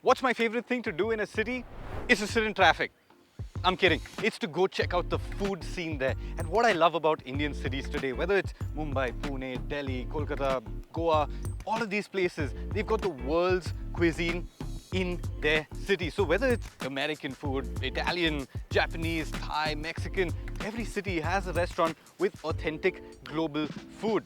What's my favorite thing to do in a city? It's to sit in traffic. I'm kidding. It's to go check out the food scene there. And what I love about Indian cities today, whether it's Mumbai, Pune, Delhi, Kolkata, Goa, all of these places, they've got the world's cuisine in their city. So whether it's American food, Italian, Japanese, Thai, Mexican, every city has a restaurant with authentic global food.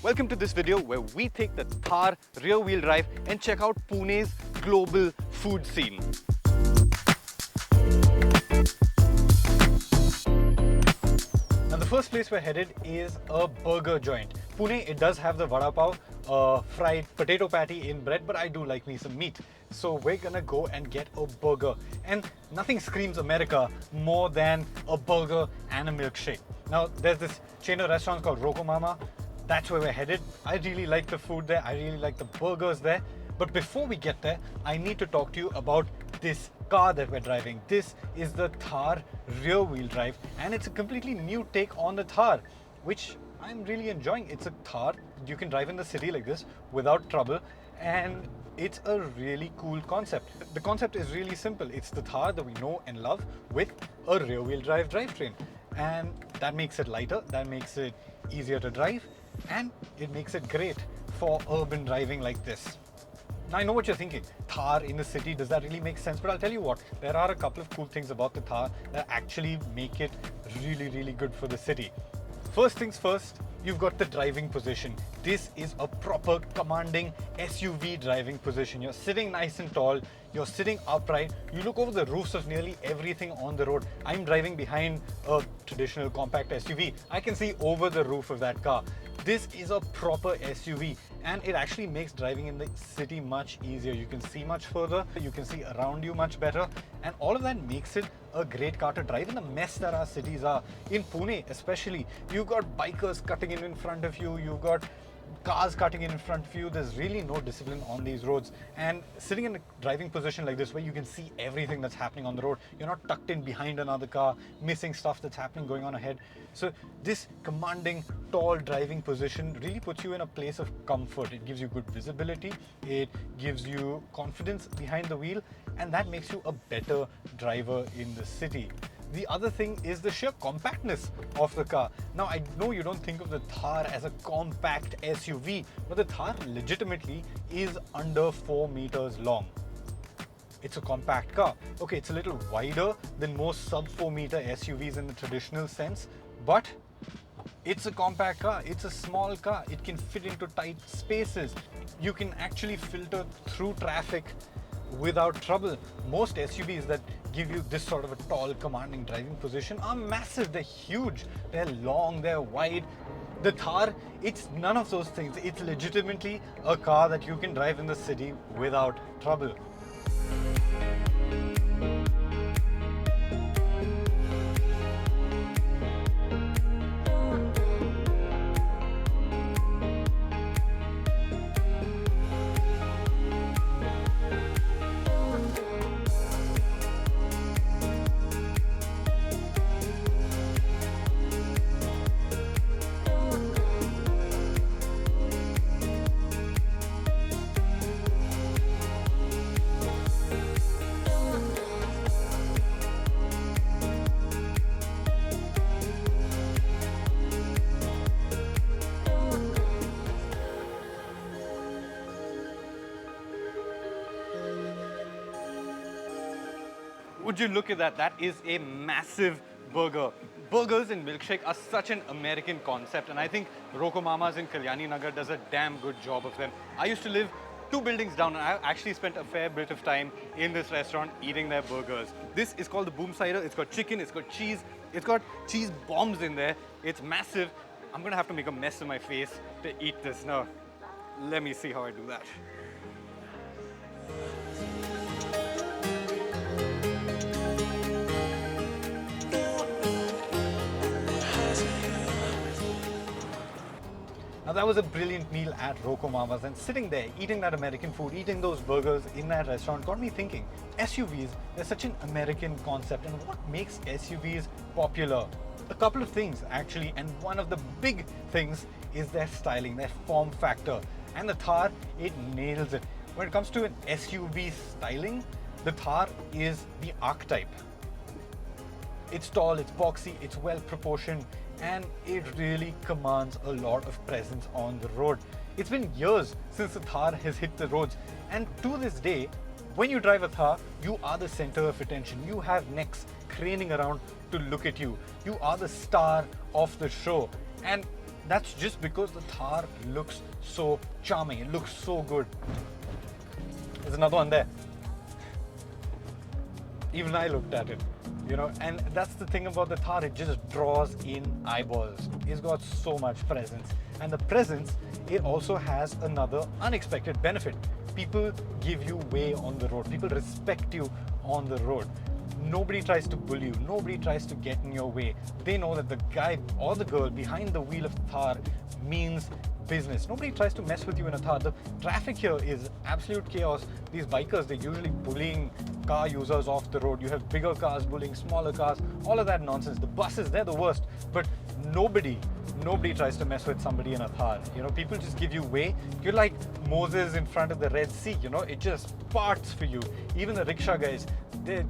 Welcome to this video where we take the Thar rear-wheel drive and check out Pune's global food scene. Now the first place we're headed is a burger joint. Pune, it does have the vada pav, fried potato patty in bread, but I do like me some meat. So we're gonna go and get a burger. And nothing screams America more than a burger and a milkshake. Now there's this chain of restaurants called Roko Mama. That's where we're headed. I really like the food there. I really like the burgers there. But before we get there, I need to talk to you about this car that we're driving. This is the Thar rear-wheel drive, and it's a completely new take on the Thar, which I'm really enjoying. It's a Thar you can drive in the city like this without trouble, and it's a really cool concept. The concept is really simple. It's the Thar that we know and love with a rear-wheel drive drivetrain, and that makes it lighter, that makes it easier to drive, and it makes it great for urban driving like this. Now I know what you're thinking, Thar in the city, does that really make sense? But I'll tell you what, there are a couple of cool things about the Thar that actually make it really good for the city. First things first, you've got the driving position. This is a proper commanding SUV driving position. You're sitting nice and tall, you're sitting upright, you look over the roofs of nearly everything on the road. I'm driving behind a traditional compact SUV. I can see over the roof of that car. This is a proper SUV, and it actually makes driving in the city much easier. You can see much further, you can see around you much better, and all of that makes it a great car to drive in the mess that our cities are. In Pune especially, you've got bikers cutting in front of you, you've got cars cutting in front of you. There's really no discipline on these roads, and sitting in a driving position like this where you can see everything that's happening on the road, you're not tucked in behind another car missing stuff that's happening going on ahead. So this commanding tall driving position really puts you in a place of comfort. It gives you good visibility, it gives you confidence behind the wheel, and that makes you a better driver in the city. The other thing is the sheer compactness of the car. Now, I know you don't think of the Thar as a compact SUV, but the Thar legitimately is under 4 meters long. It's a compact car. Okay, it's a little wider than most sub 4 meter SUVs in the traditional sense, but it's a compact car. It's a small car. It can fit into tight spaces. You can actually filter through traffic without trouble. Most SUVs that give you this sort of a tall, commanding driving position are massive. They're huge, they're long, they're wide. The Thar, it's none of those things. It's legitimately a car that you can drive in the city without trouble. Would you look at that? That is a massive burger. Burgers and milkshake are such an American concept, and I think Roko Mama's in Kalyani Nagar does a damn good job of them. I used to live 2 buildings down, and I actually spent a fair bit of time in this restaurant eating their burgers. This is called the Boom Cider. It's got chicken, it's got cheese bombs in there. It's massive. I'm gonna have to make a mess of my face to eat this. Now, let me see how I do that. Now that was a brilliant meal at Roko Mama's, and sitting there eating that American food, eating those burgers in that restaurant got me thinking, SUVs, they're such an American concept, and what makes SUVs popular? A couple of things actually, and one of the big things is their styling, their form factor. And the Thar, it nails it. when it comes to an SUV styling, the Thar is the archetype. It's tall, it's boxy, it's well proportioned, and it really commands a lot of presence on the road. It's been years since the Thar has hit the roads, and to this day, when you drive a Thar, you are the center of attention. You have necks craning around to look at you. You are the star of the show, and that's just because the Thar looks so charming. It looks so good. There's another one there. Even I looked at it, you know, and that's the thing about the Thar, it just draws in eyeballs. It's got so much presence, and the presence, it also has another unexpected benefit. People give you way on the road. People respect you on the road. Nobody tries to bully you. Nobody tries to get in your way. They know that the guy or the girl behind the wheel of the Thar means business. Nobody tries to mess with you in a Thar. The traffic here is absolute chaos. These bikers, they're usually bullying car users off the road. You have bigger cars bullying smaller cars, all of that nonsense. The buses, they're the worst, but nobody tries to mess with somebody in a Thar. You know, people just give you way. You're like Moses in front of the Red Sea, you know, it just parts for you. Even the rickshaw guys, they're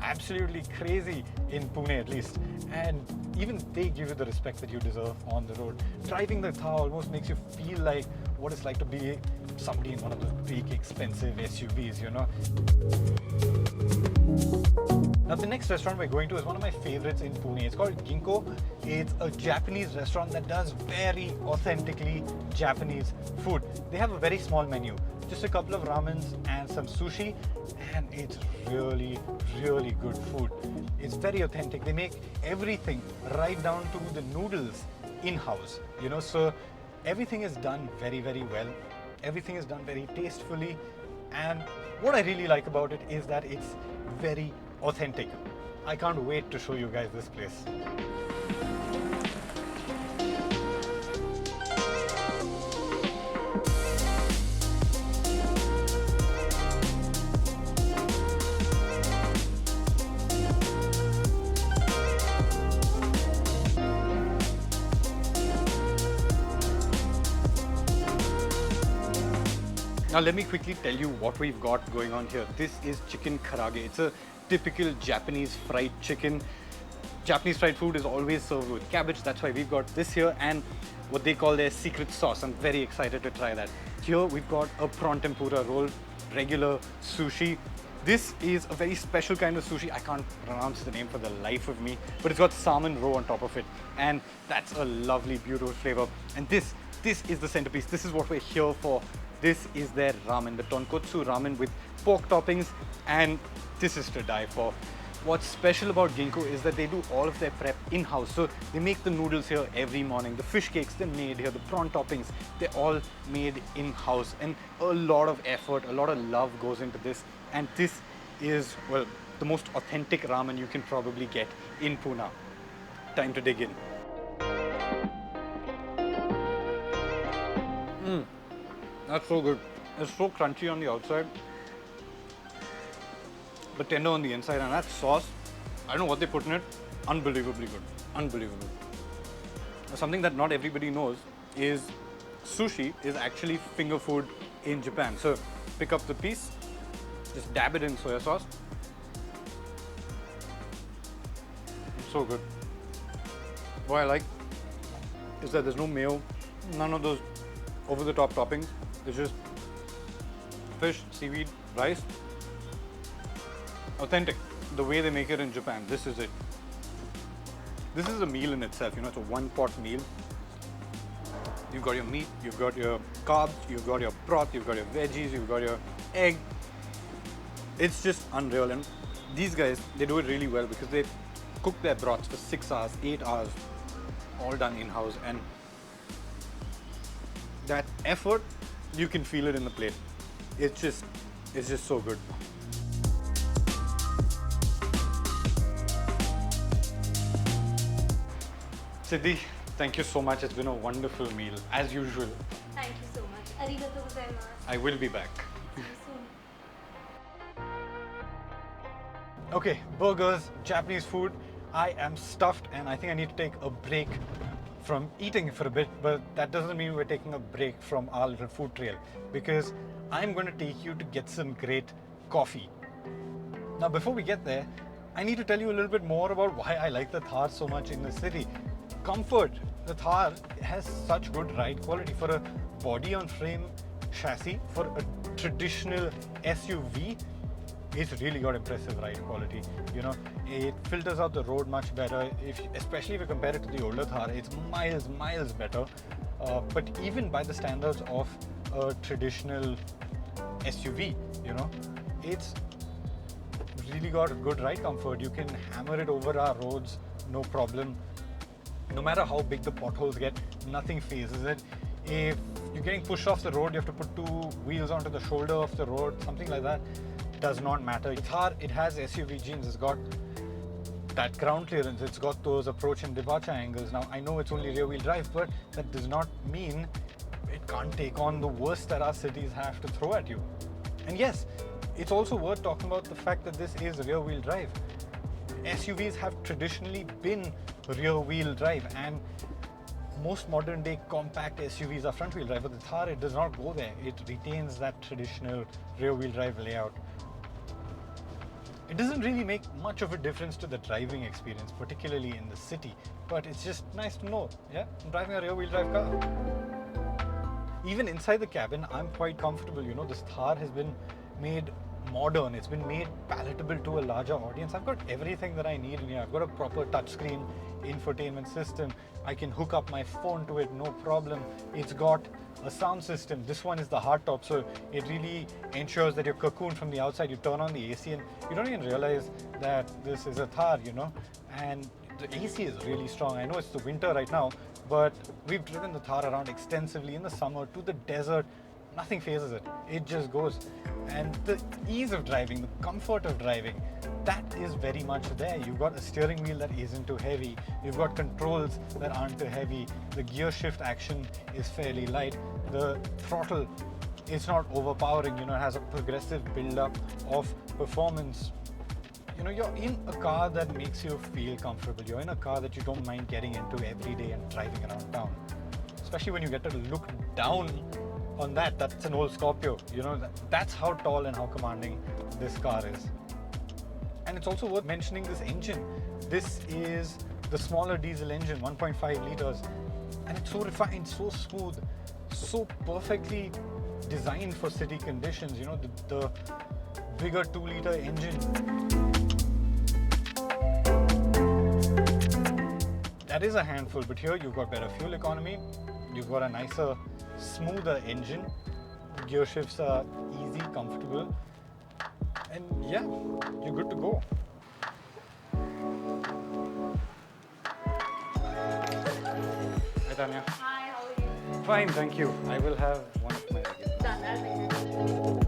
absolutely crazy in Pune at least, and even they give you the respect that you deserve on the road. Driving the Thar almost makes you feel like what it's like to be somebody in one of those big expensive SUVs, you know. Now the next restaurant we're going to is one of my favorites in Pune. It's called Ginkgo. It's a Japanese restaurant that does very authentically Japanese food. They have a very small menu, just a couple of ramens and some sushi, and it's really, really good food. It's very authentic. They make everything right down to the noodles in-house, you know, so everything is done very, very well. Everything is done very tastefully, and what I really like about it is that it's very authentic. I can't wait to show you guys this place. Now let me quickly tell you what we've got going on here. This is chicken karaage. It's a typical Japanese fried chicken. Japanese fried food is always served with cabbage. That's why we've got this here and what they call their secret sauce. I'm very excited to try that. Here we've got a prawn tempura roll, regular sushi. This is a very special kind of sushi. I can't pronounce the name for the life of me, but it's got salmon roe on top of it. And that's a lovely, beautiful flavor. And this is the centerpiece. This is what we're here for. This is their ramen, the tonkotsu ramen with pork toppings, and this is to die for. What's special about Ginkgo is that they do all of their prep in-house. So they make the noodles here every morning. The fish cakes, they're made here. The prawn toppings, they're all made in-house. And a lot of effort, a lot of love goes into this. And this is, well, the most authentic ramen you can probably get in Pune. Time to dig in. That's so good. It's so crunchy on the outside, but tender on the inside, and that sauce, I don't know what they put in it, unbelievably good, unbelievable. Something that not everybody knows is sushi is actually finger food in Japan. So pick up the piece, just dab it in soya sauce. It's so good. What I like is that there's no mayo, none of those over-the-top toppings. It's just fish, seaweed, rice. Authentic. The way they make it in Japan, this is it. This is a meal in itself, you know, it's a one-pot meal. You've got your meat, you've got your carbs, you've got your broth, you've got your veggies, you've got your egg. It's just unreal, and these guys, they do it really well because they cook their broths for 6 hours, 8 hours, all done in-house, and that effort, you can feel it in the plate. It's just so good. Siddhi, thank you so much. It's been a wonderful meal, as usual. Thank you so much. Arigatou gozaimasu. I will be back. See you soon. Okay, burgers, Japanese food. I am stuffed and I think I need to take a break from eating for a bit, but that doesn't mean we're taking a break from our little food trail, because I'm going to take you to get some great coffee. Now, before we get there, I need to tell you a little bit more about why I like the Thar so much in the city. Comfort. The Thar has such good ride quality for a body on frame chassis, for a traditional SUV. It's really got impressive ride quality. You know, it filters out the road much better. Especially if you compare it to the older Thar, it's miles better. But even by the standards of a traditional SUV, you know, it's really got good ride comfort. You can hammer it over our roads, no problem. No matter how big the potholes get, nothing phases it. If you're getting pushed off the road, you have to put two wheels onto the shoulder of the road, something like that. Does not matter. Thar, it has SUV genes. It's got that ground clearance. It's got those approach and departure angles. Now, I know it's only rear-wheel drive, but that does not mean it can't take on the worst that our cities have to throw at you. And yes, it's also worth talking about the fact that this is rear-wheel drive. SUVs have traditionally been rear-wheel drive, and most modern day compact SUVs are front-wheel drive, but the Thar, it does not go there. It retains that traditional rear-wheel drive layout. It doesn't really make much of a difference to the driving experience, particularly in the city, but it's just nice to know, yeah, I'm driving a rear-wheel drive car. Even inside the cabin, I'm quite comfortable. You know, this Thar has been made modern, it's been made palatable to a larger audience. I've got everything that I need in here. I've got a proper touchscreen infotainment system. I can hook up my phone to it, no problem. It's got a sound system. This one is the hardtop, so it really ensures that you're cocooned from the outside. You turn on the AC and you don't even realize that this is a Thar, you know. And the AC is really strong. I know it's the winter right now, but we've driven the Thar around extensively in the summer to the desert. Nothing phases it. It just goes. And the ease of driving, the comfort of driving, that is very much there. You've got a steering wheel that isn't too heavy. You've got controls that aren't too heavy. The gear shift action is fairly light. The throttle is not overpowering. You know, it has a progressive build-up of performance. You know, you're in a car that makes you feel comfortable. You're in a car that you don't mind getting into every day and driving around town. Especially when you get to look down on that's an old Scorpio. You know, that's how tall and how commanding this car is. And it's also worth mentioning this engine. This is the smaller diesel engine, 1.5 liters, and it's so refined, so smooth, so perfectly designed for city conditions. You know, the bigger 2-liter engine, that is a handful, but here you've got better fuel economy, you've got a nicer, smoother engine, gear shifts are easy, comfortable, and yeah, you're good to go. Hi Tanya. Hi, how are you? Fine, thank you. I will have one of my regulars. Done, I'll make it.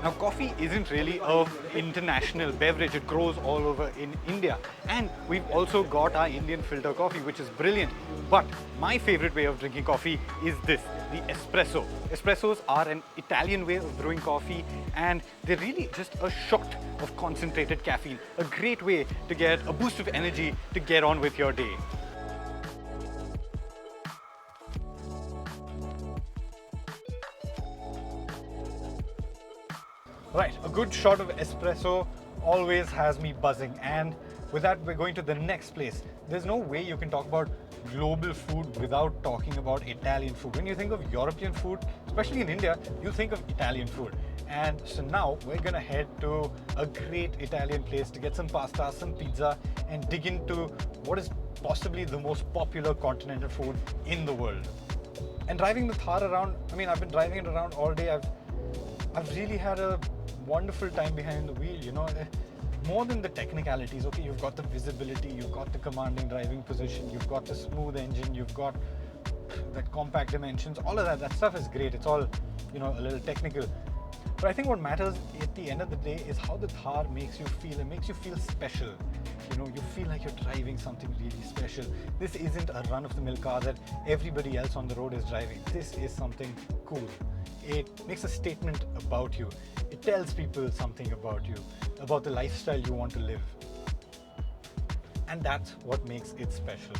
Now, coffee isn't really an international beverage. It grows all over in India. And we've also got our Indian filter coffee, which is brilliant. But my favorite way of drinking coffee is this, the espresso. Espressos are an Italian way of brewing coffee, and they're really just a shot of concentrated caffeine. A great way to get a boost of energy to get on with your day. Right, a good shot of espresso always has me buzzing, and with that we're going to the next place. There's no way you can talk about global food without talking about Italian food. When you think of European food, especially in India, you think of Italian food. And so now we're gonna head to a great Italian place to get some pasta, some pizza, and dig into what is possibly the most popular continental food in the world. And driving the Thar around, I mean, I've been driving it around all day. I've really had a wonderful time behind the wheel, you know. More than the technicalities, okay, you've got the visibility, you've got the commanding driving position, you've got the smooth engine, you've got that compact dimensions, all of that stuff is great. It's all, you know, a little technical. But I think what matters at the end of the day is how the thar makes you feel. It makes you feel special. You know, you feel like you're driving something really special. This isn't a run-of-the-mill car that everybody else on the road is driving. This is something cool. It makes a statement about you. It tells people something about you, about the lifestyle you want to live. And that's what makes it special.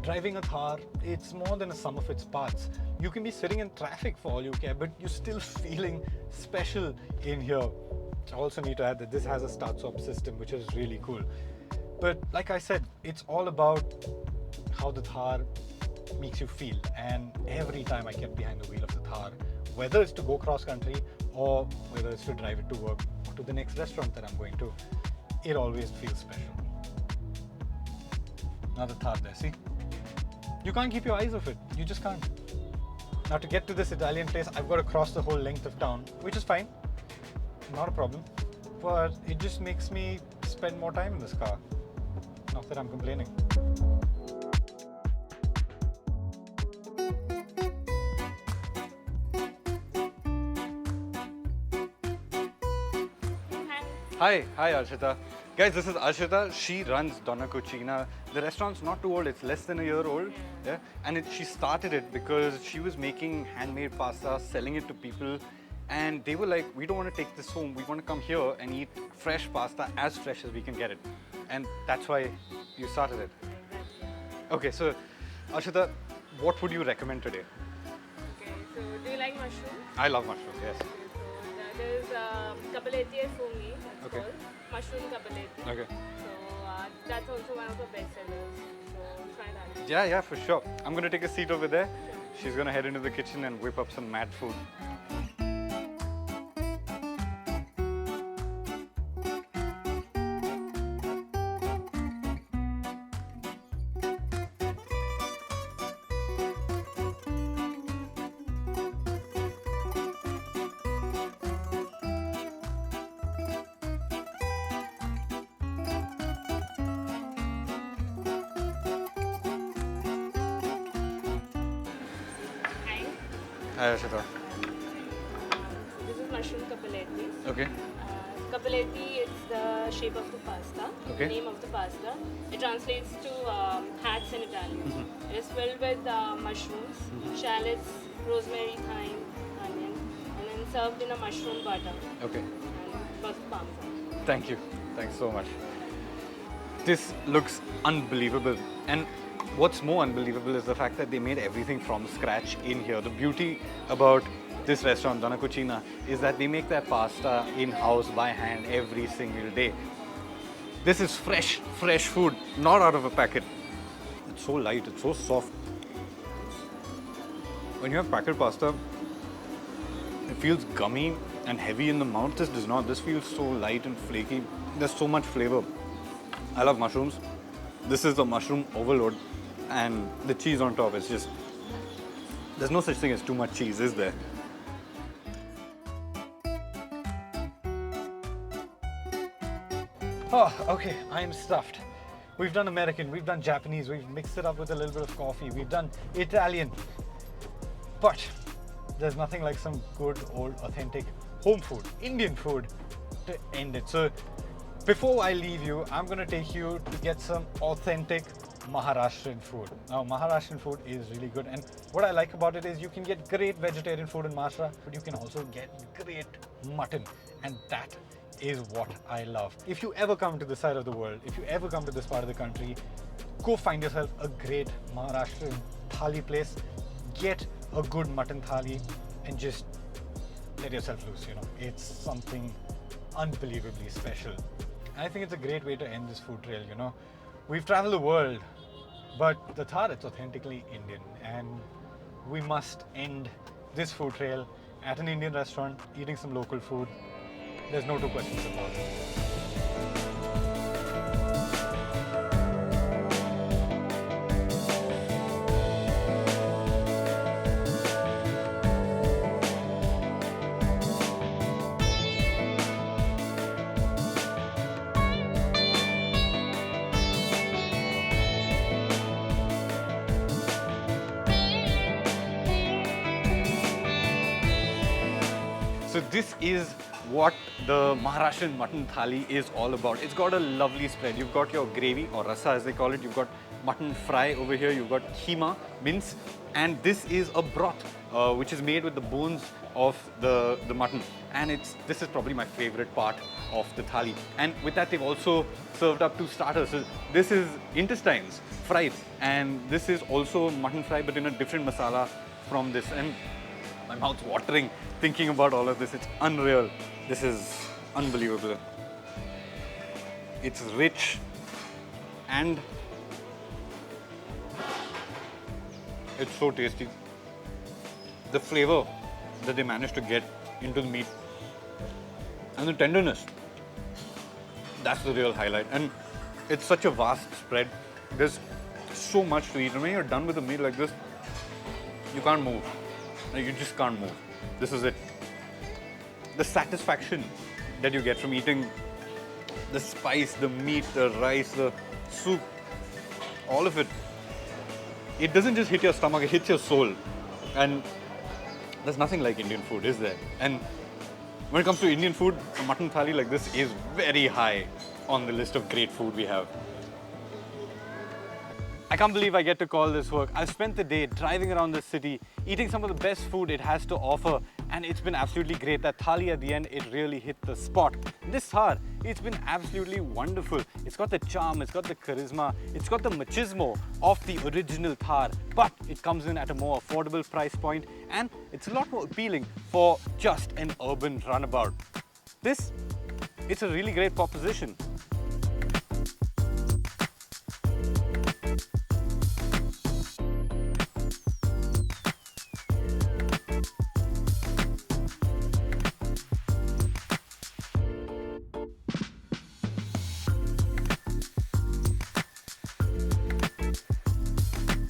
Driving a thar, it's more than a sum of its parts. You can be sitting in traffic for all you care, but you're still feeling special in here. I also need to add that this has a start-stop system, which is really cool. But like I said, it's all about how the thar makes you feel. And every time I get behind the wheel of the thar, whether it's to go cross-country or whether it's to drive it to work or to the next restaurant that I'm going to, it always feels special. Now the thar there, see? You can't keep your eyes off it. You just can't. Now to get to this Italian place, I've got to cross the whole length of town, which is fine. Not a problem. But it just makes me spend more time in this car. Not that I'm complaining. Hi Arshita. Guys, this is Arshita. She runs Donna Cucina. The restaurant's not too old, it's less than a year old. Yeah. And she started it because she was making handmade pasta, selling it to people. And they were like, we don't want to take this home. We want to come here and eat fresh pasta, as fresh as we can get it. And that's why you started it. Okay, so Arshita, what would you recommend today? Okay, so do you like mushrooms? I love mushrooms, yes. There is kapaleti for me. It's Okay. called mushroom kapaleti. Okay. So that's also one of the best sellers. So try that. Yeah, for sure. I'm going to take a seat over there. She's going to head into the kitchen and whip up some mad food. Hi, Arshita. This is mushroom kapaleti. Okay. Kapaleti is the shape of the pasta, Okay. the name of the pasta. It translates to hats in Italian. It is filled with mushrooms, shallots, rosemary, thyme, onion, and then served in a mushroom butter Okay. and lots of parmesan. Thank you. Thanks so much. This looks unbelievable. And what's more unbelievable is the fact that they made everything from scratch in here. The beauty about this restaurant, Donna Cucina, is that they make their pasta in-house by hand every single day. This is fresh food, not out of a packet. It's so light, it's so soft. When you have packet pasta, it feels gummy and heavy in the mouth. This does not. This feels so light and flaky. There's so much flavor. I love mushrooms. This is the mushroom overload. And the cheese on top is just... There's no such thing as too much cheese, is there? Oh, okay, I'm stuffed. We've done American, we've done Japanese, we've mixed it up with a little bit of coffee, we've done Italian. But there's nothing like some good old authentic home food, Indian food to end it. So before I leave you, I'm gonna take you to get some authentic Maharashtrian food. Now, Maharashtrian food is really good, and what I like about it is you can get great vegetarian food in Maharashtra, but you can also get great mutton, and that is what I love. If you ever come to this side of the world, if you ever come to this part of the country, go find yourself a great Maharashtrian thali place, get a good mutton thali, and just let yourself loose, you know. It's something unbelievably special. And I think it's a great way to end this food trail, you know. We've traveled the world, but the thar, it's authentically Indian, and we must end this food trail at an Indian restaurant, eating some local food. There's no two questions about it. this is what the Maharashtrian mutton thali is all about. It's got a lovely spread. You've got your gravy, or rasa as they call it. You've got mutton fry over here. You've got keema, mince, and this is a broth, which is made with the bones of the mutton. And this is probably my favorite part of the thali. And with that, they've also served up two starters. So this is intestines fried, and this is also mutton fry, but in a different masala from this. And my mouth's watering thinking about all of this. It's unreal. This is unbelievable. It's rich and it's so tasty. The flavor that they managed to get into the meat and the tenderness, that's the real highlight. And it's such a vast spread. There's so much to eat. And when you're done with a meal like this, you can't move. You just can't move. This is it. The satisfaction that you get from eating the spice, the meat, the rice, the soup, all of it. It doesn't just hit your stomach, it hits your soul. And there's nothing like Indian food, is there? And when it comes to Indian food, a mutton thali like this is very high on the list of great food we have. I can't believe I get to call this work. I've spent the day driving around the city, eating some of the best food it has to offer, and it's been absolutely great. That thali at the end, it really hit the spot. This thar, it's been absolutely wonderful. It's got the charm, it's got the charisma, it's got the machismo of the original thar, but it comes in at a more affordable price point, and it's a lot more appealing for just an urban runabout. It's a really great proposition.